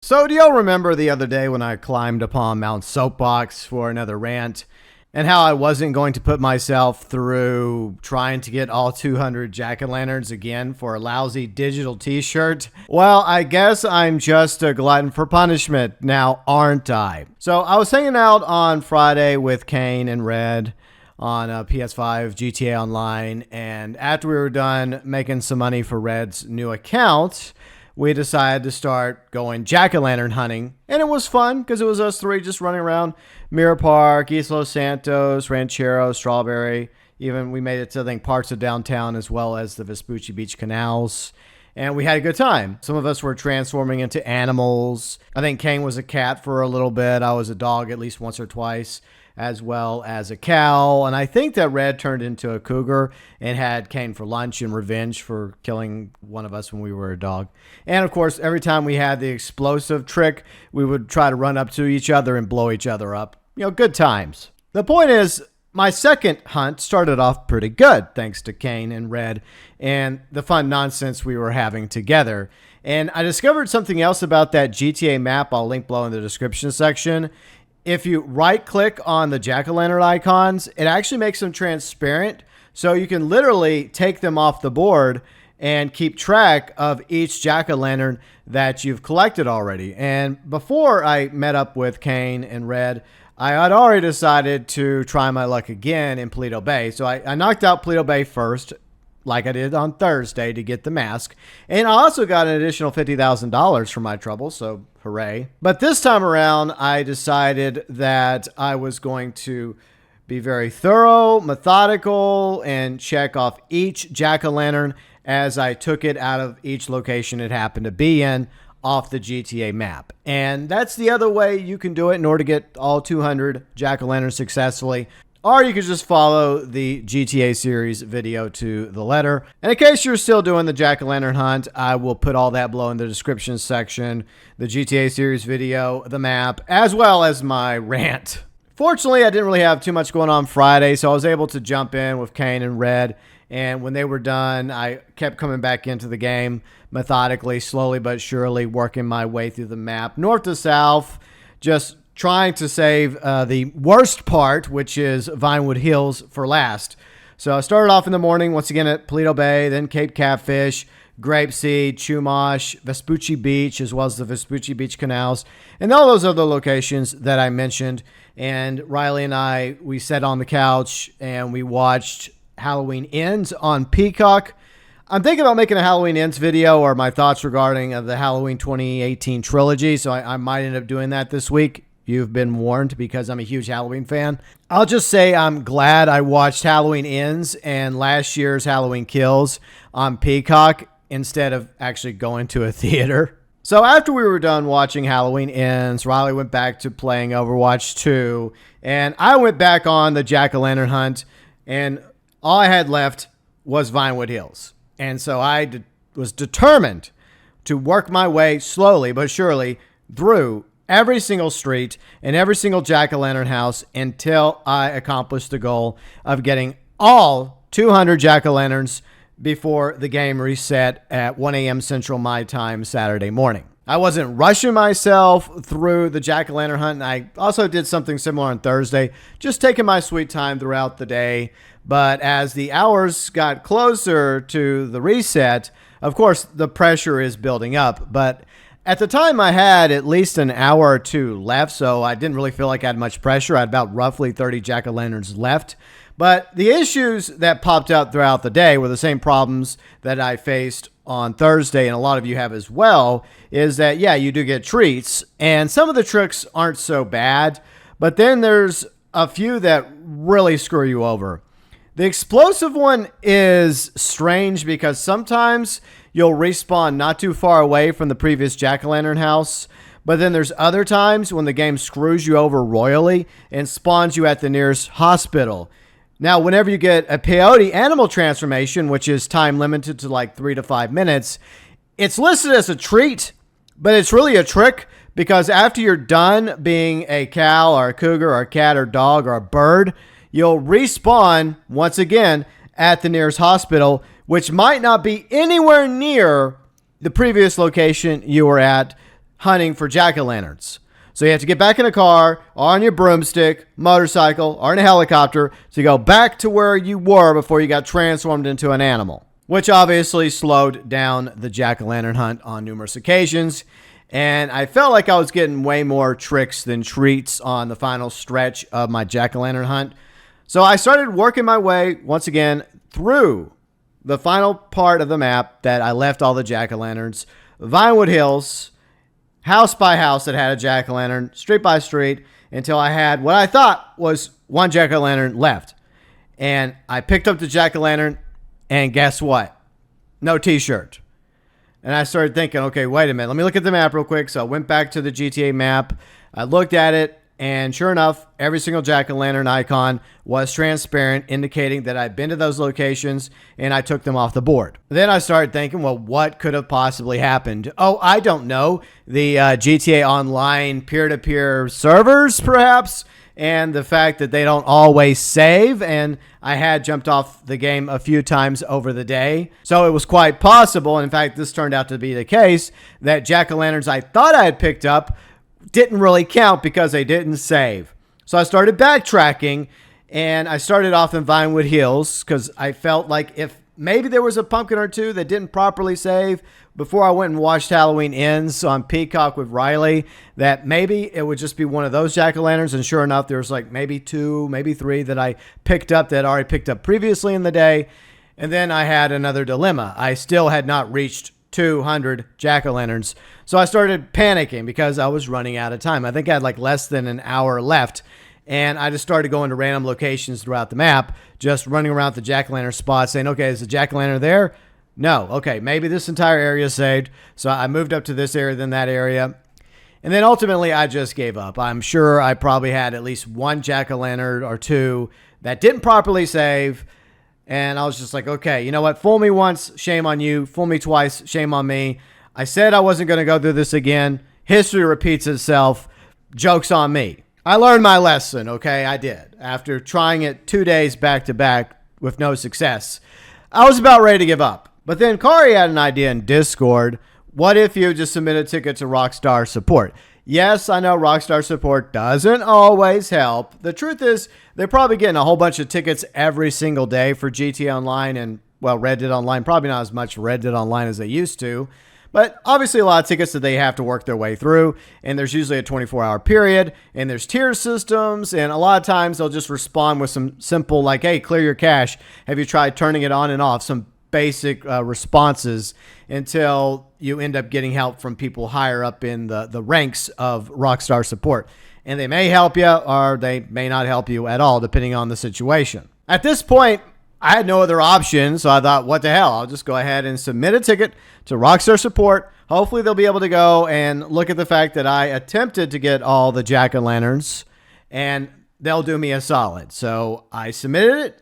So do y'all remember the other day when I climbed upon Mount Soapbox for another rant and how I wasn't going to put myself through trying to get all 200 jack-o'-lanterns again for a lousy digital t-shirt? Well, I guess I'm just a glutton for punishment now, aren't I? So I was hanging out on Friday with Kane and Red on PS5 GTA Online, and after we were done making some money for Red's new account, we decided to start going jack-o'-lantern hunting. And it was fun because it was us three just running around Mirror Park, East Los Santos, Ranchero, Strawberry. Even we made it to, I think, parts of downtown as well as the Vespucci Beach canals. And we had a good time. Some of us were transforming into animals. I think Kane was a cat for a little bit. I was a dog at least once or twice, as well as a cow. And I think that Red turned into a cougar and had Kane for lunch in revenge for killing one of us when we were a dog. And of course, every time we had the explosive trick, we would try to run up to each other and blow each other up. You know, good times. The point is, my second hunt started off pretty good, thanks to Kane and Red and the fun nonsense we were having together. And I discovered something else about that GTA map I'll link below in the description section. If you right-click on the jack-o'-lantern icons, it actually makes them transparent, so you can literally take them off the board and keep track of each jack-o'-lantern that you've collected already. And before I met up with Kane and Red, I had already decided to try my luck again in Paleto Bay. So I knocked out Paleto Bay first, like I did on Thursday, to get the mask. And I also got an additional $50,000 for my trouble, so hooray. But this time around, I decided that I was going to be very thorough, methodical, and check off each jack-o'-lantern as I took it out of each location it happened to be in off the GTA map. And that's the other way you can do it in order to get all 200 jack-o'-lanterns successfully. Or you could just follow the GTA series video to the letter. And in case you're still doing the jack-o'-lantern hunt, I will put all that below in the description section. The GTA series video, the map, as well as my rant. Fortunately, I didn't really have too much going on Friday, so I was able to jump in with Kane and Red. And when they were done, I kept coming back into the game methodically, slowly but surely, working my way through the map, north to south, just trying to save the worst part, which is Vinewood Hills, for last. So I started off in the morning, once again at Paleto Bay, then Cape Catfish, Grapeseed, Chumash, Vespucci Beach, as well as the Vespucci Beach canals, and all those other locations that I mentioned. And Riley and I, we sat on the couch and we watched Halloween Ends on Peacock. I'm thinking about making a Halloween Ends video or my thoughts regarding the Halloween 2018 trilogy, so I might end up doing that this week. You've been warned because I'm a huge Halloween fan. I'll just say I'm glad I watched Halloween Ends and last year's Halloween Kills on Peacock instead of actually going to a theater. So after we were done watching Halloween Ends, Riley went back to playing Overwatch 2, and I went back on the jack-o'-lantern hunt, and all I had left was Vinewood Hills. And so I was determined to work my way slowly but surely through every single street and every single jack-o'-lantern house until I accomplished the goal of getting all 200 jack-o'-lanterns before the game reset at 1 a.m. Central my time Saturday morning. I wasn't rushing myself through the jack-o'-lantern hunt, and I also did something similar on Thursday, just taking my sweet time throughout the day. But as the hours got closer to the reset, of course, the pressure is building up. But at the time, I had at least an hour or two left, so I didn't really feel like I had much pressure. I had about roughly 30 jack-o'-lanterns left. But the issues that popped out throughout the day were the same problems that I faced on Thursday, and a lot of you have as well, is that, yeah, you do get treats, and some of the tricks aren't so bad, but then there's a few that really screw you over. The explosive one is strange because sometimes you'll respawn not too far away from the previous jack-o'-lantern house, but then there's other times when the game screws you over royally and spawns you at the nearest hospital. Now, whenever you get a peyote animal transformation, which is time limited to like 3 to 5 minutes, it's listed as a treat, but it's really a trick because after you're done being a cow or a cougar or a cat or dog or a bird, you'll respawn once again at the nearest hospital, which might not be anywhere near the previous location you were at hunting for jack-o'-lanterns. So you have to get back in a car, or on your broomstick, motorcycle, or in a helicopter to go back to where you were before you got transformed into an animal, which obviously slowed down the jack-o'-lantern hunt on numerous occasions. And I felt like I was getting way more tricks than treats on the final stretch of my jack-o'-lantern hunt. So I started working my way, once again, through the final part of the map that I left all the jack-o'-lanterns, Vinewood Hills, house by house that had a jack-o'-lantern, street by street, until I had what I thought was one jack-o'-lantern left. And I picked up the jack-o'-lantern, and guess what? No t-shirt. And I started thinking, okay, wait a minute. Let me look at the map real quick. So I went back to the GTA map. I looked at it, and sure enough, every single jack-o'-lantern icon was transparent, indicating that I'd been to those locations, and I took them off the board. Then I started thinking, well, what could have possibly happened? Oh, I don't know. The GTA Online peer-to-peer servers, perhaps, and the fact that they don't always save, and I had jumped off the game a few times over the day. So it was quite possible, and in fact, this turned out to be the case, that jack-o'-lanterns I thought I had picked up didn't really count because they didn't save. So I started backtracking, and I started off in Vinewood Hills because I felt like if maybe there was a pumpkin or two that didn't properly save before I went and watched Halloween Ends on Peacock with Riley, that maybe it would just be one of those jack-o'-lanterns. And sure enough, there was like maybe 2, maybe 3 that I picked up that I already picked up previously in the day. And then I had another dilemma. I still had not reached 200 jack-o'-lanterns. So I started panicking because I was running out of time. I think I had like less than an hour left. And I just started going to random locations throughout the map, just running around the jack-o'-lantern spots saying, okay, is the jack-o'-lantern there? No. Okay, maybe this entire area is saved. So I moved up to this area, then that area. And then ultimately I just gave up. I'm sure I probably had at least one jack-o'-lantern or two that didn't properly save. And I was just like, okay, you know what? Fool me once, shame on you. Fool me twice, shame on me. I said I wasn't going to go through this again. History repeats itself. Joke's on me. I learned my lesson, okay? I did. After trying it 2 days back to back with no success, I was about ready to give up. But then Kari had an idea in Discord. What if you just submit a ticket to Rockstar Support? Yes, I know Rockstar Support doesn't always help. The truth is, they're probably getting a whole bunch of tickets every single day for GTA Online and, well, Red Dead Online. Probably not as much Red Dead Online as they used to. But obviously a lot of tickets that they have to work their way through. And there's usually a 24-hour period. And there's tier systems. And a lot of times they'll just respond with some simple like, hey, clear your cache. Have you tried turning it on and off? Some basic responses until you end up getting help from people higher up in the ranks of Rockstar Support. And they may help you or they may not help you at all, depending on the situation. At this point, I had no other option, so I thought, what the hell? I'll just go ahead and submit a ticket to Rockstar Support. Hopefully they'll be able to go and look at the fact that I attempted to get all the jack-o'-lanterns, and they'll do me a solid. So I submitted it,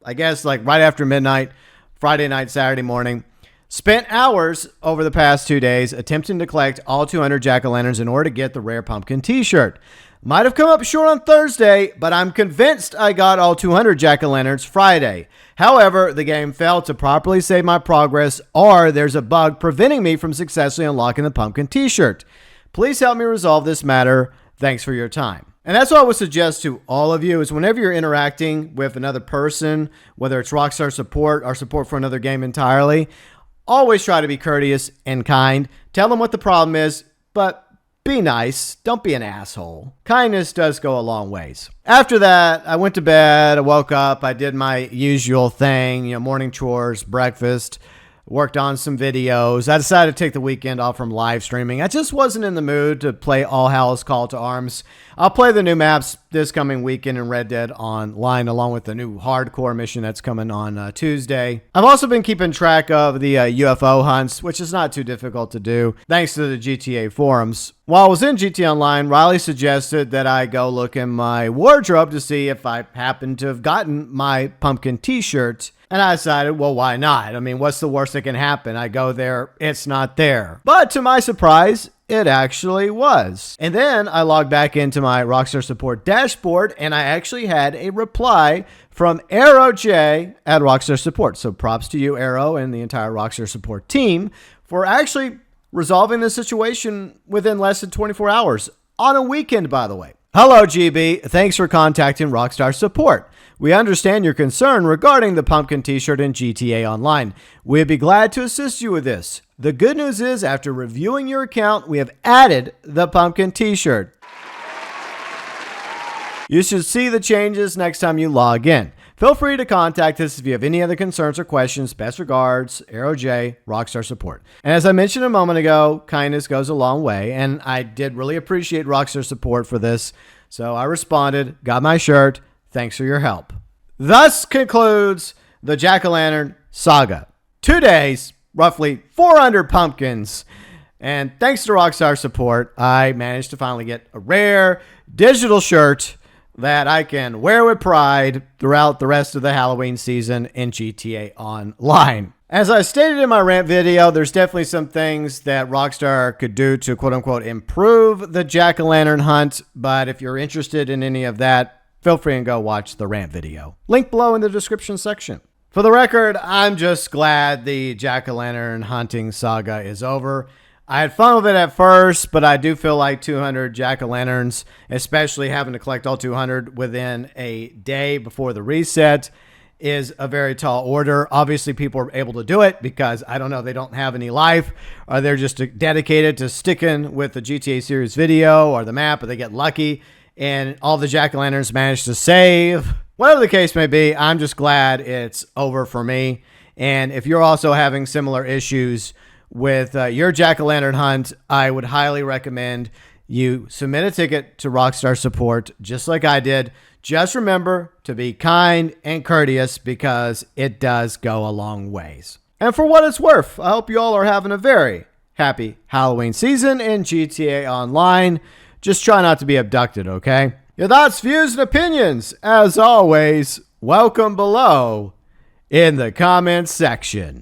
I guess right after midnight, Friday night, Saturday morning. Spent hours over the past 2 days attempting to collect all 200 jack-o'-lanterns in order to get the rare pumpkin t-shirt. Might have come up short on Thursday, but I'm convinced I got all 200 jack-o'-lanterns Friday. However, the game failed to properly save my progress, or there's a bug preventing me from successfully unlocking the pumpkin t-shirt. Please help me resolve this matter. Thanks for your time. And that's what I would suggest to all of you is whenever you're interacting with another person, whether it's Rockstar Support or support for another game entirely, always try to be courteous and kind. Tell them what the problem is, but be nice. Don't be an asshole. Kindness does go a long ways. After that, I went to bed. I woke up. I did my usual thing, morning chores, breakfast, worked on some videos. I decided to take the weekend off from live streaming. I just wasn't in the mood to play All Hell's Call to Arms. I'll play the new maps this coming weekend in Red Dead Online, along with the new hardcore mission that's coming on Tuesday. I've also been keeping track of the UFO hunts, which is not too difficult to do, thanks to the GTA forums. While I was in GTA Online, Riley suggested that I go look in my wardrobe to see if I happen to have gotten my pumpkin t-shirt. And I decided, well, why not? I mean, what's the worst that can happen? I go there, it's not there. But to my surprise, it actually was. And then I logged back into my Rockstar Support dashboard, and I actually had a reply from Arrow J at Rockstar Support. So props to you, Arrow, and the entire Rockstar Support team for actually resolving the situation within less than 24 hours on a weekend, by the way. Hello, GB. Thanks for contacting Rockstar Support. We understand your concern regarding the pumpkin t-shirt in GTA Online. We'd be glad to assist you with this. The good news is, after reviewing your account, we have added the pumpkin t-shirt. You should see the changes next time you log in. Feel free to contact us if you have any other concerns or questions. Best regards, Arrow J, Rockstar Support. And as I mentioned a moment ago, kindness goes a long way, and I did really appreciate Rockstar Support for this. So I responded, got my shirt. Thanks for your help. Thus concludes the Jack-o'-lantern saga. 2 days, roughly 400 pumpkins. And thanks to Rockstar Support, I managed to finally get a rare digital shirt that I can wear with pride throughout the rest of the Halloween season in GTA Online. As I stated in my rant video, there's definitely some things that Rockstar could do to quote-unquote improve the jack-o'-lantern hunt, but if you're interested in any of that, feel free and go watch the rant video. Link below in the description section. For the record, I'm just glad the jack-o'-lantern hunting saga is over. I had fun with it at first, but I do feel like 200 jack-o'-lanterns, especially having to collect all 200 within a day before the reset, is a very tall order. Obviously, people are able to do it because, I don't know, they don't have any life, or they're just dedicated to sticking with the GTA series video or the map, or they get lucky, and all the jack-o'-lanterns manage to save. Whatever the case may be, I'm just glad it's over for me. And if you're also having similar issues with your jack-o'-lantern hunt, I would highly recommend you submit a ticket to Rockstar Support, just like I did. Just remember to be kind and courteous because it does go a long ways. And for what it's worth, I hope you all are having a very happy Halloween season in GTA Online. Just try not to be abducted, okay? Your thoughts, views, and opinions, as always, welcome below in the comments section.